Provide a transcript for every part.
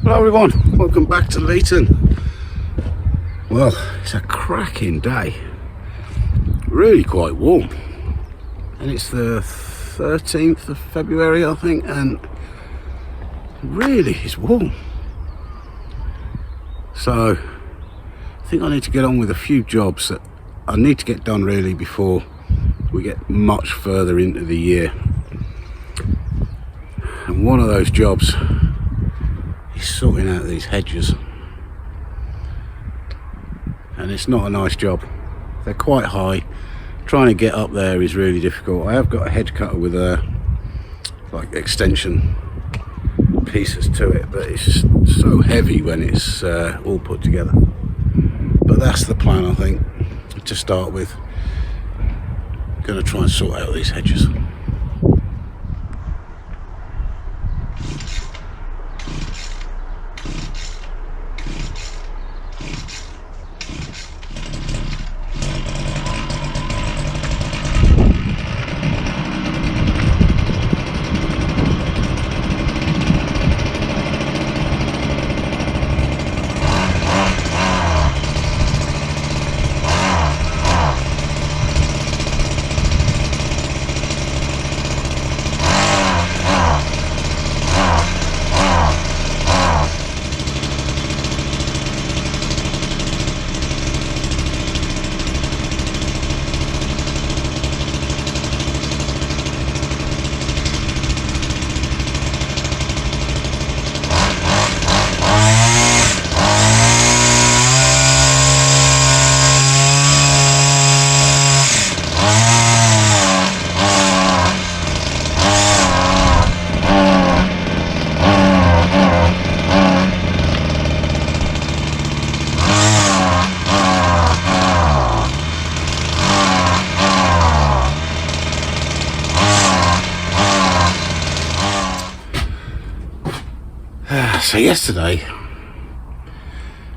Hello everyone, welcome back to Leighton. Well, it's a cracking day, really quite warm, and it's the 13th of February I think, and really it's warm. So I think I need to get on with a few jobs that I need to get done really before we get much further into the year. And one of those jobs is sorting out these hedges, and it's not a nice job. They're quite high. Trying to get up there is really difficult. I have got a hedge cutter with like extension pieces to it, but it's just so heavy when it's all put together. But that's the plan, I think, to start with. Going to try and sort out these hedges. So yesterday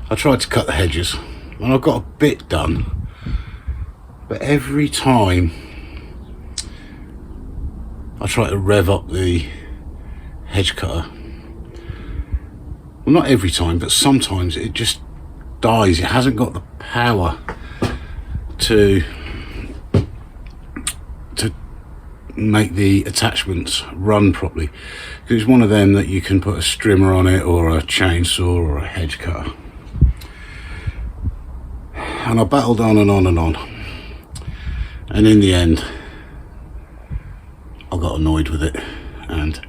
I tried to cut the hedges and I got a bit done, but every time I try to rev up the hedge cutter, well, not every time, but sometimes it just dies. It hasn't got the power to make the attachments run properly, because it's one of them that you can put a strimmer on it or a chainsaw or a hedge cutter. And I battled on and on and on, and in the end I got annoyed with it and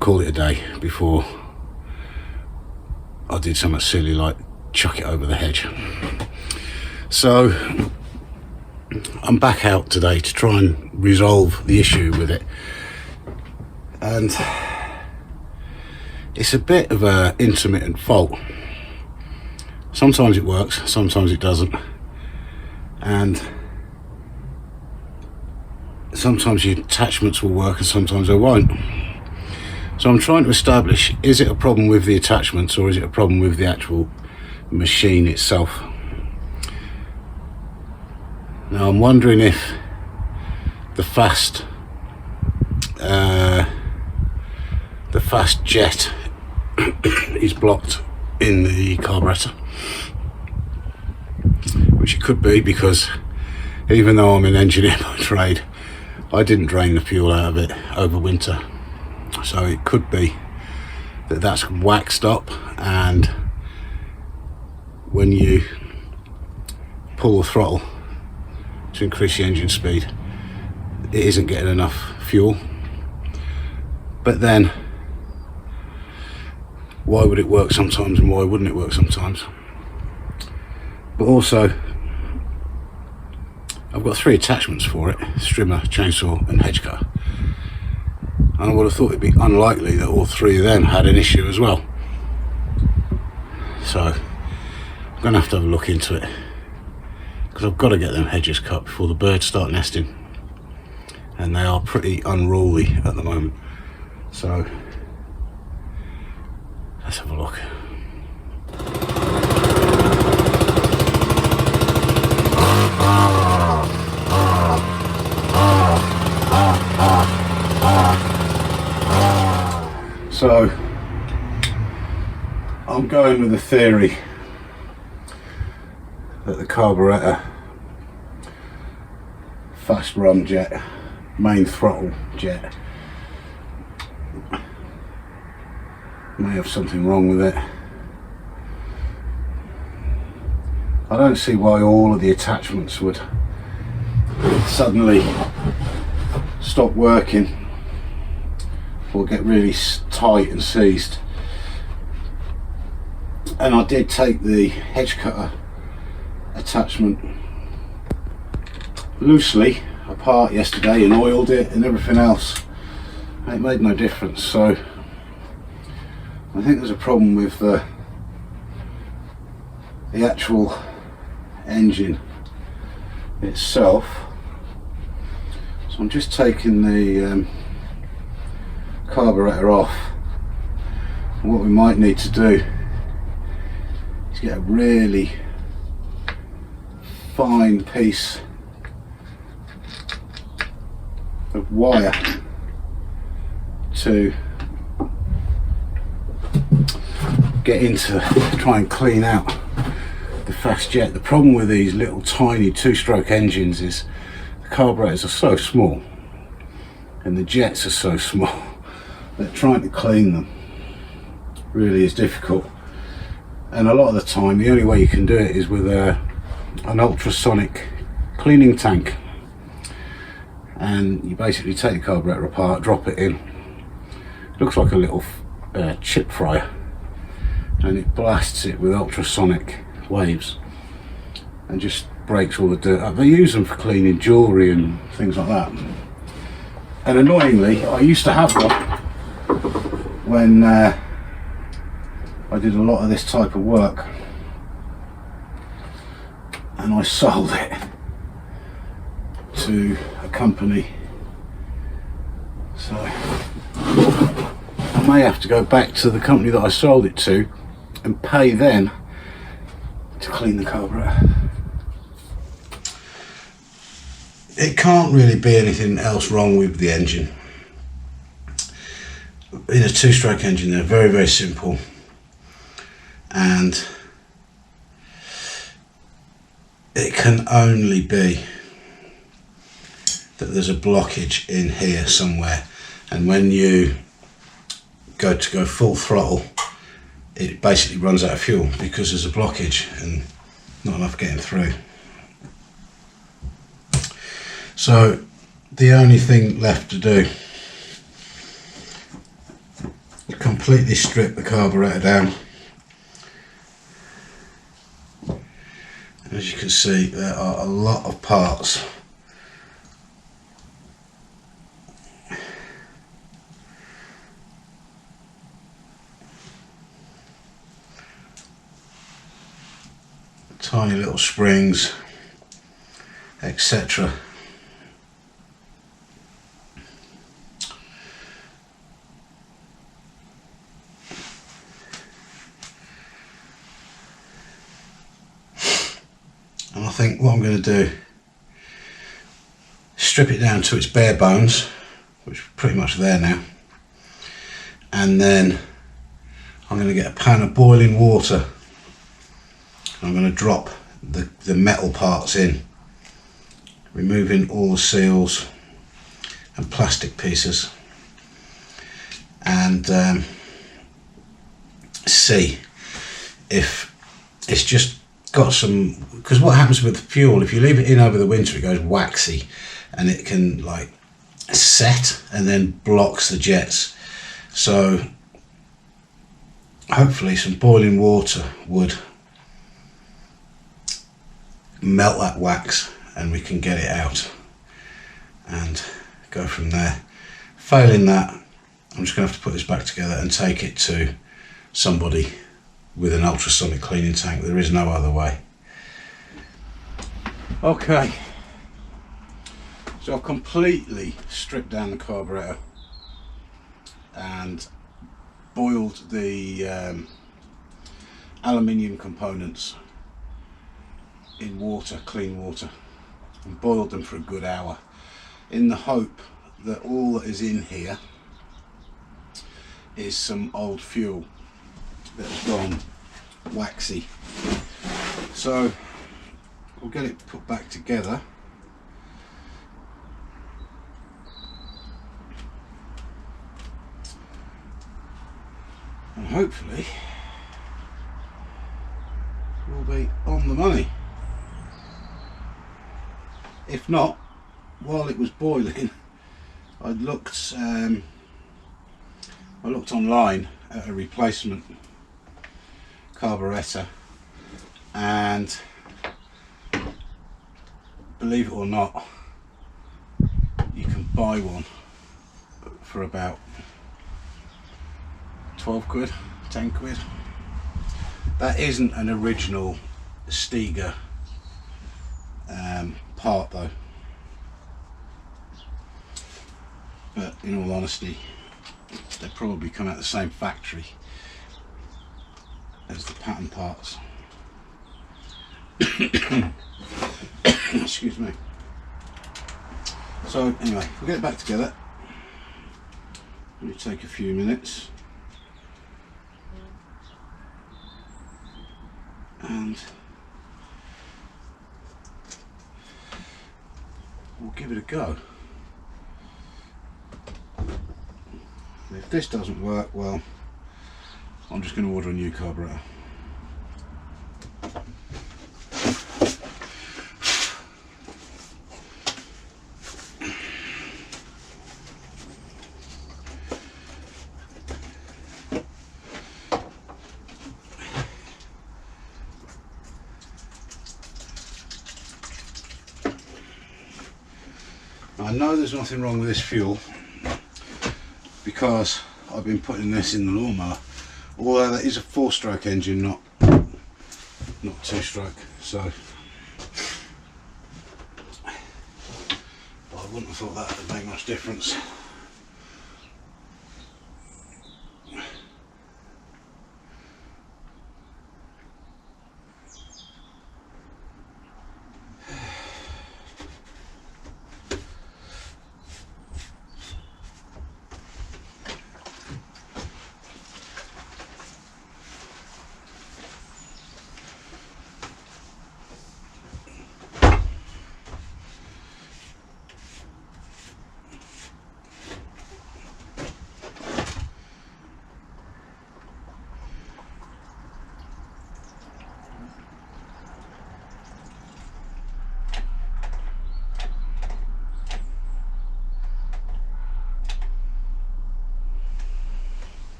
called it a day before I did something silly like chuck it over the hedge. So I'm back out today to try and resolve the issue with it, and it's a bit of a intermittent fault. Sometimes it works, sometimes it doesn't, and sometimes your attachments will work and sometimes they won't. So I'm trying to establish, is it a problem with the attachments or is it a problem with the actual machine itself? Now I'm wondering if the fast jet is blocked in the carburetor, which it could be, because even though I'm an engineer by trade, I didn't drain the fuel out of it over winter. So it could be that that's waxed up, and when you pull the throttle to increase the engine speed, it isn't getting enough fuel. But then why would it work sometimes and why wouldn't it work sometimes? But also I've got 3 attachments for it: strimmer, chainsaw and hedge cutter, and I would have thought it'd be unlikely that all 3 of them had an issue as well. So I'm gonna have to have a look into it, because I've got to get them hedges cut before the birds start nesting, and they are pretty unruly at the moment. So let's have a look. So I'm going with the theory that the carburetor fast run jet, main throttle jet, may have something wrong with it. I don't see why all of the attachments would suddenly stop working or get really tight and seized. And I did take the Hedgecutter attachment loosely apart yesterday and oiled it and everything else, and it made no difference. So I think there's a problem with the actual engine itself. So I'm just taking the carburetor off. And what we might need to do is get a really fine piece of wire to get into, try and clean out the fast jet. The problem with these little tiny two-stroke engines is the carburetors are so small and the jets are so small that trying to clean them really is difficult. And a lot of the time the only way you can do it is with an ultrasonic cleaning tank, and you basically take the carburetor apart, drop it in. It looks like a little chip fryer, and it blasts it with ultrasonic waves and just breaks all the dirt. They use them for cleaning jewellery and things like that. And annoyingly, I used to have one when I did a lot of this type of work, and I sold it to a company, so I may have to go back to the company that I sold it to and pay them to clean the carburetor. It can't really be anything else wrong with the engine. In a two-stroke engine they're very, very simple, and it can only be that there's a blockage in here somewhere, and when you go full throttle it basically runs out of fuel because there's a blockage and not enough getting through. So the only thing left to do is completely strip the carburetor down. As you can see, there are a lot of parts tiny little springs, etc. And I think what I'm going to do, strip it down to its bare bones, which is pretty much there now, and then I'm going to get a pan of boiling water. I'm going to drop the metal parts in, removing all the seals and plastic pieces, and see if it's just got some, because what happens with the fuel, if you leave it in over the winter it goes waxy and it can like set and then blocks the jets. So hopefully some boiling water would melt that wax and we can get it out and go from there. Failing that, I'm just going to have to put this back together and take it to somebody with an ultrasonic cleaning tank. There is no other way. Okay, so I've completely stripped down the carburetor and boiled the aluminium components in water, clean water, and boiled them for a good hour in the hope that all that is in here is some old fuel. that has gone waxy. So we'll get it put back together. And hopefully we'll be on the money. If not, while it was boiling, I looked online at a replacement carburetor, and believe it or not, you can buy one for about 12 quid, 10 quid. That isn't an original Stiga part though, but in all honesty they probably come out the same factory as the pattern parts. Excuse me. So anyway, we'll get it back together. It'll take a few minutes, and we'll give it a go. And if this doesn't work, well, I'm just going to order a new carburetor. I know there's nothing wrong with this fuel because I've been putting this in the lawnmower, although that is a 4-stroke engine, not 2-stroke, so I wouldn't have thought that would make much difference.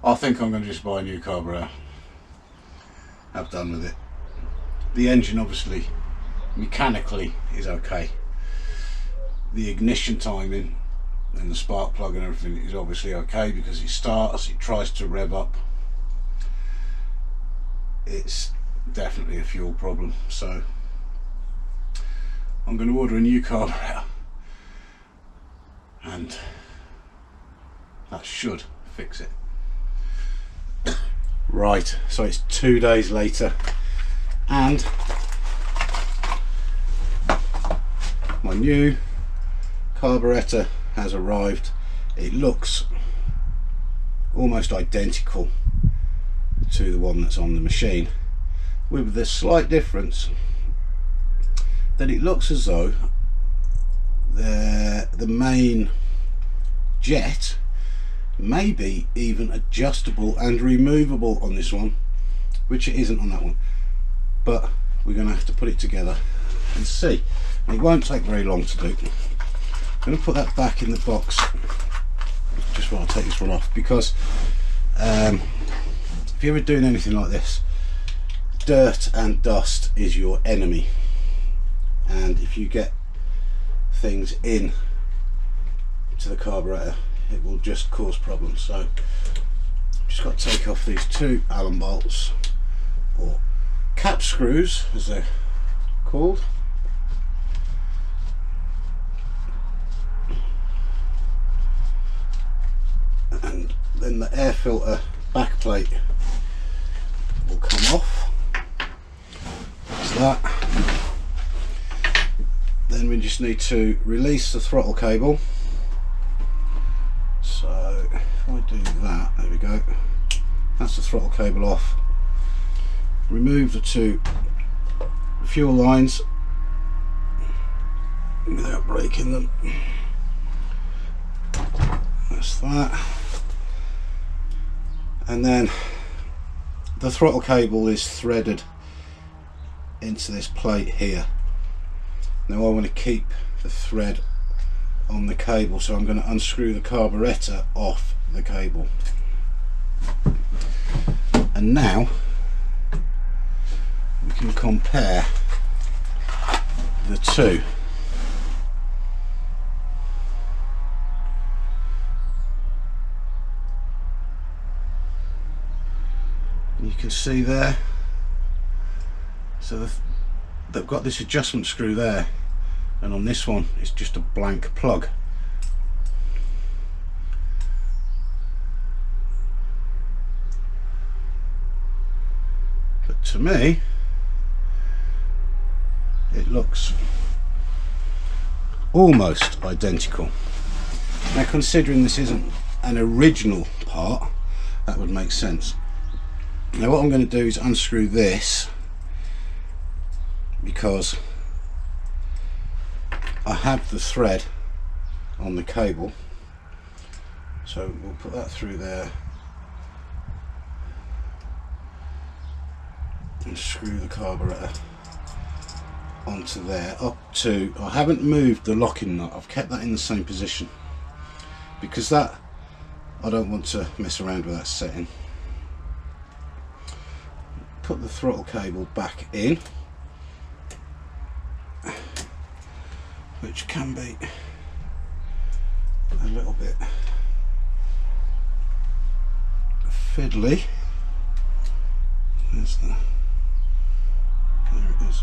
I think I'm going to just buy a new carburetor. I've done with it. The engine obviously mechanically is okay. The ignition timing and the spark plug and everything is obviously okay because it starts, it tries to rev up. It's definitely a fuel problem, so I'm going to order a new carburetor and that should fix it. Right, so it's 2 days later and my new carburetor has arrived. It looks almost identical to the one that's on the machine, with the slight difference that it looks as though the main jet may be even adjustable and removable on this one, which it isn't on that one, but we're going to have to put it together and see. It won't take very long to do. I'm going to put that back in the box just while I take this one off, because if you're ever doing anything like this, dirt and dust is your enemy, and if you get things in to the carburetor, it will just cause problems. So just got to take off these 2 Allen bolts, or cap screws as they're called. And then the air filter back plate will come off. That's that. Then we just need to release the throttle cable. So if I do that, there we go. That's the throttle cable off. Remove the 2 fuel lines without breaking them. That's that. And then the throttle cable is threaded into this plate here. Now I want to keep the thread on the cable, so I'm going to unscrew the carburetor off the cable. And now we can compare the 2. You can see there, so they've got this adjustment screw there, and on this one it's just a blank plug. But to me it looks almost identical. Now, considering this isn't an original part, that would make sense. Now what I'm going to do is unscrew this, because I have the thread on the cable, so we'll put that through there and screw the carburetor onto there, up to, I haven't moved the locking nut, I've kept that in the same position, because that, I don't want to mess around with that setting. Put the throttle cable back in, which can be a little bit fiddly. There's the, there it is.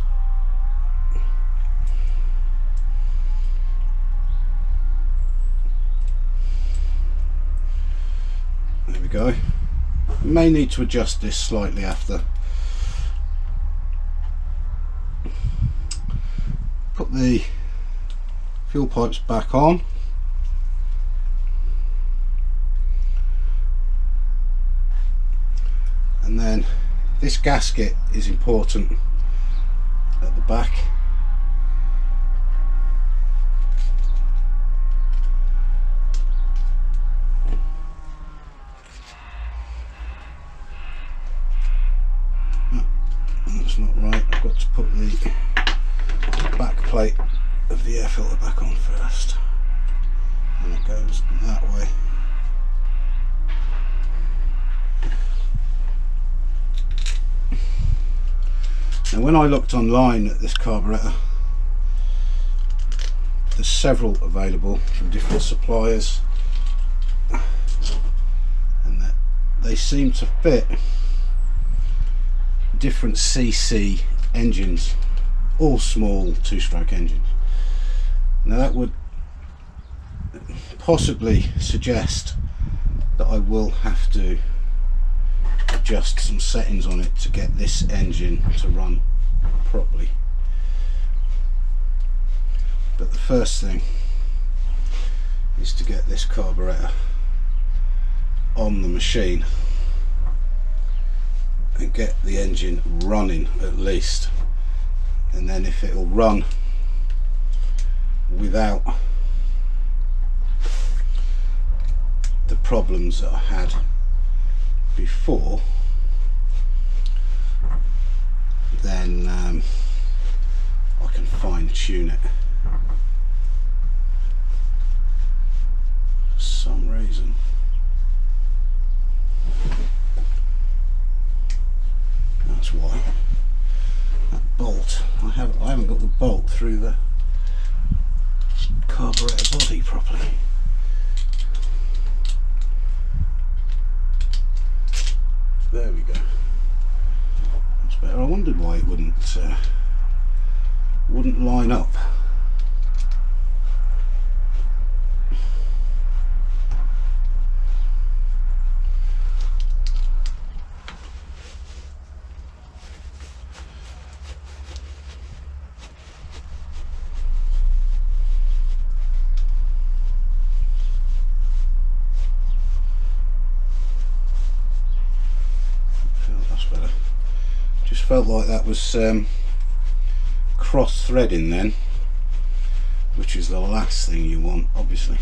There we go. You may need to adjust this slightly after. Put the fuel pipes back on. And then this gasket is important at the back. That's not right, I've got to put the back plate of the air filter back on first, and it goes that way. Now when I looked online at this carburetor, there's several available from different suppliers, and they seem to fit different cc engines, all small 2-stroke engines. Now that would possibly suggest that I will have to adjust some settings on it to get this engine to run properly. But the first thing is to get this carburetor on the machine and get the engine running at least, and then if it'll run without the problems that I had before, then I can fine tune it. For some reason. That's why. That bolt, I haven't got the bolt through the carburetor body properly. There we go. That's better. I wondered why it wouldn't line up. Just felt like that was cross threading then, which is the last thing you want, obviously.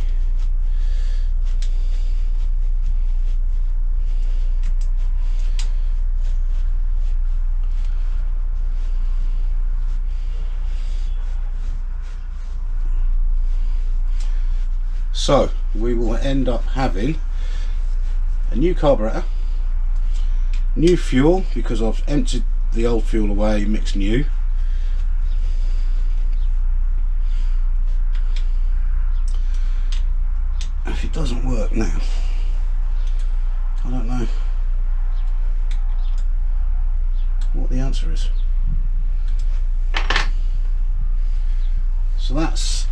So we will end up having a new carburetor, new fuel, because I've emptied the old fuel away, mixed new. And if it doesn't work now, I don't know what the answer is. So that's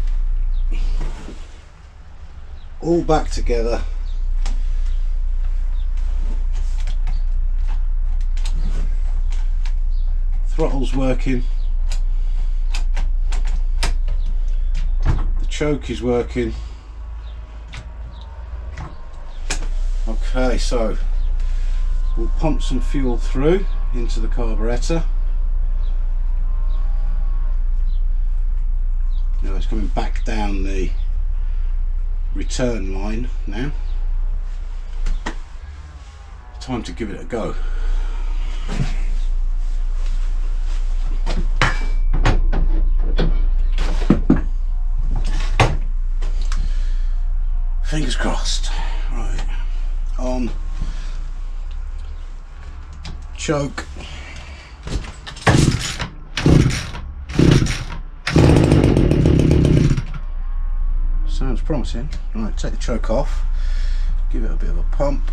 all back together. Throttle's working, the choke is working. Okay, so we'll pump some fuel through into the carburetor. Now it's coming back down the return line now. Time to give it a go. Fingers crossed. Right, on, choke. Sounds promising. Right, take the choke off, give it a bit of a pump.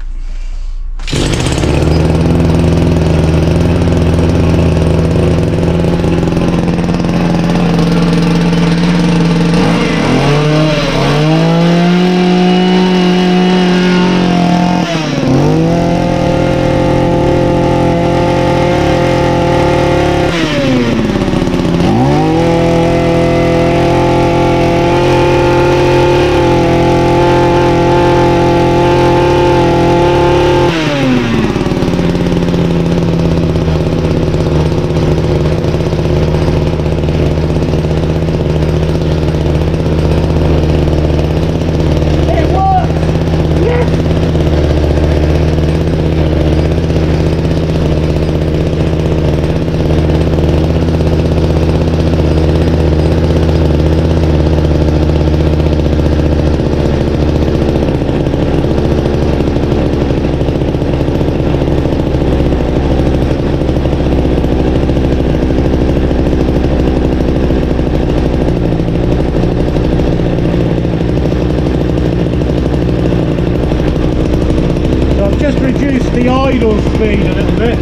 The idle speed a little bit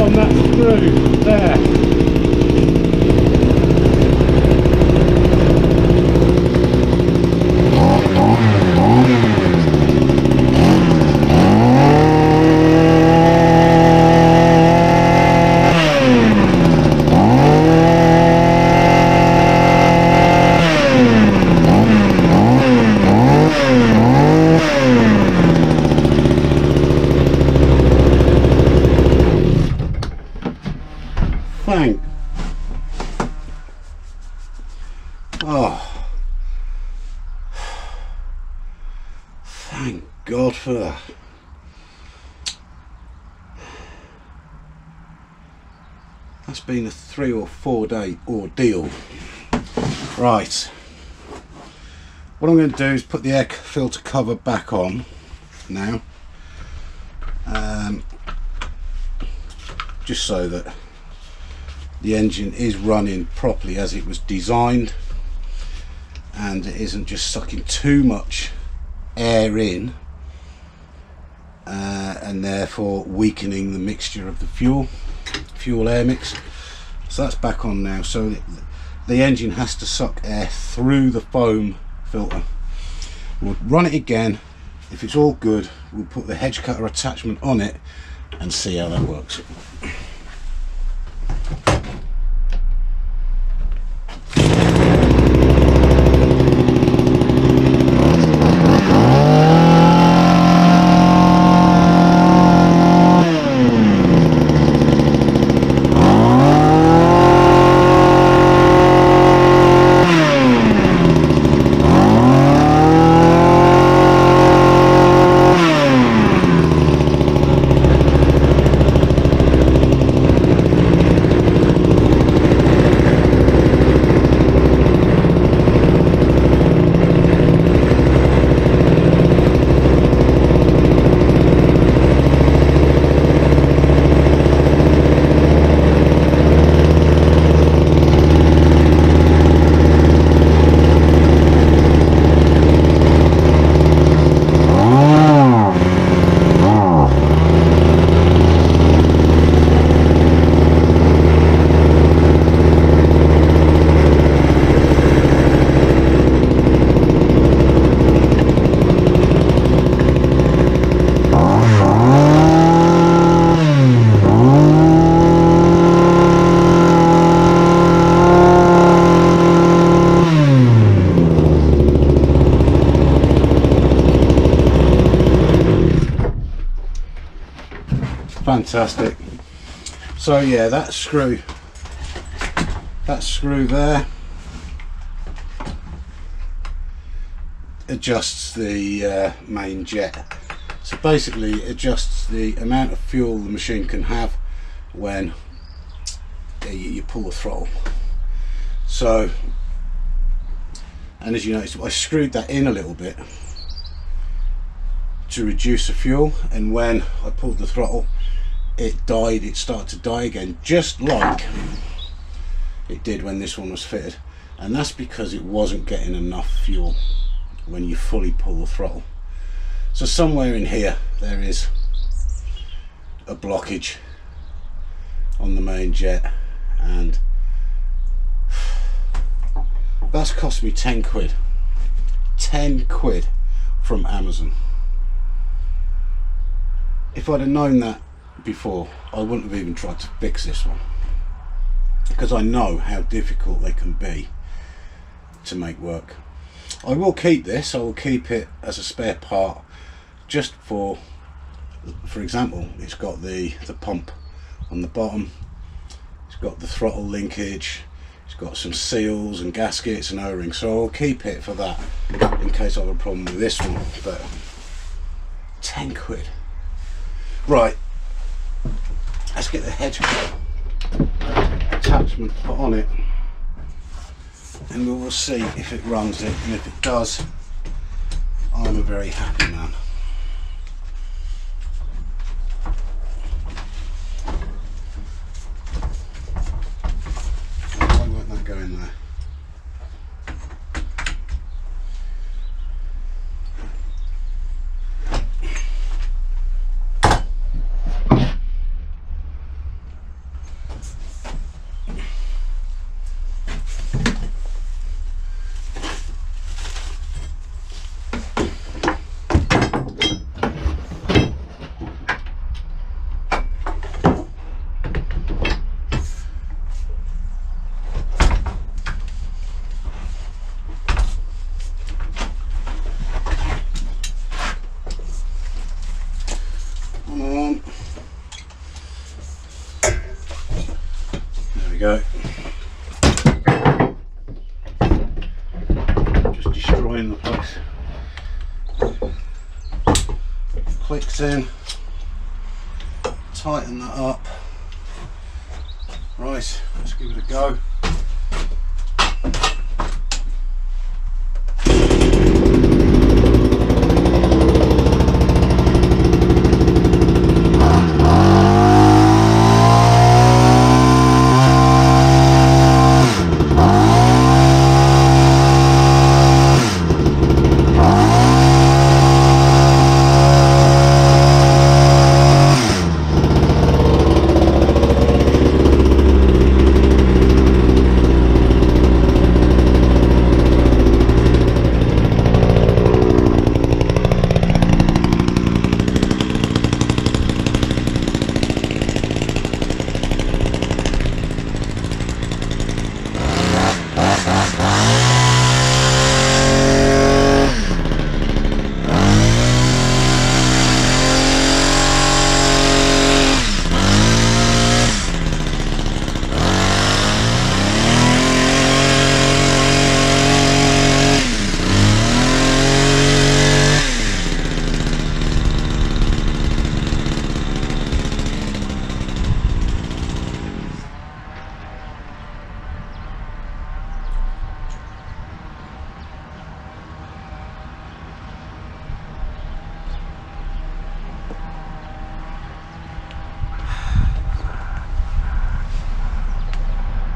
on that screw there. Thank God for that. That's been a 3 or 4 day ordeal. Right, what I'm going to do is put the air filter cover back on now, just so that the engine is running properly as it was designed and it isn't just sucking too much air in and therefore weakening the mixture of the fuel air mix. So that's back on now. So the engine has to suck air through the foam filter. We'll run it again. If it's all good, we'll put the Hedgecutter attachment on it and see how that works. Fantastic. So yeah, that screw there adjusts the main jet. So basically it adjusts the amount of fuel the machine can have when you pull the throttle. So, and as you notice, I screwed that in a little bit to reduce the fuel, and when I pulled the throttle it started to die again, just like it did when this one was fitted. And that's because it wasn't getting enough fuel when you fully pull the throttle. So somewhere in here there is a blockage on the main jet, and that's cost me 10 quid. 10 quid from Amazon. If I'd have known that before, I wouldn't have even tried to fix this one, because I know how difficult they can be to make work. I will keep this, I will keep it as a spare part, just for example, it's got the pump on the bottom, it's got the throttle linkage, it's got some seals and gaskets and O-rings, so I'll keep it for that in case I have a problem with this one. But 10 quid. Right, let's get the Hedgecutter attachment put on it and we will see if it runs it, and if it does, I'm a very happy man. Why won't that go in there? Go. Just destroying the place. Clicks in, tighten that up, Right, let's give it a go.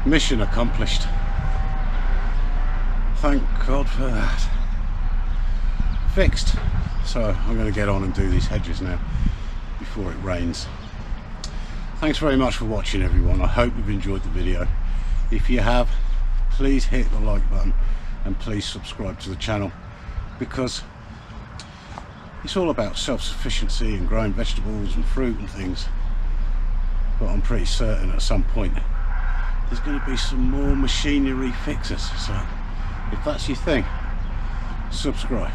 Mission accomplished. Thank God for that. Fixed. So I'm going to get on and do these hedges now before it rains. Thanks very much for watching, everyone. I hope you've enjoyed the video. If you have, please hit the like button and please subscribe to the channel, because it's all about self-sufficiency and growing vegetables and fruit and things. But I'm pretty certain at some point there's going to be some more machinery fixes, so if that's your thing, subscribe.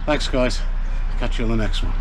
Thanks guys, catch you on the next one.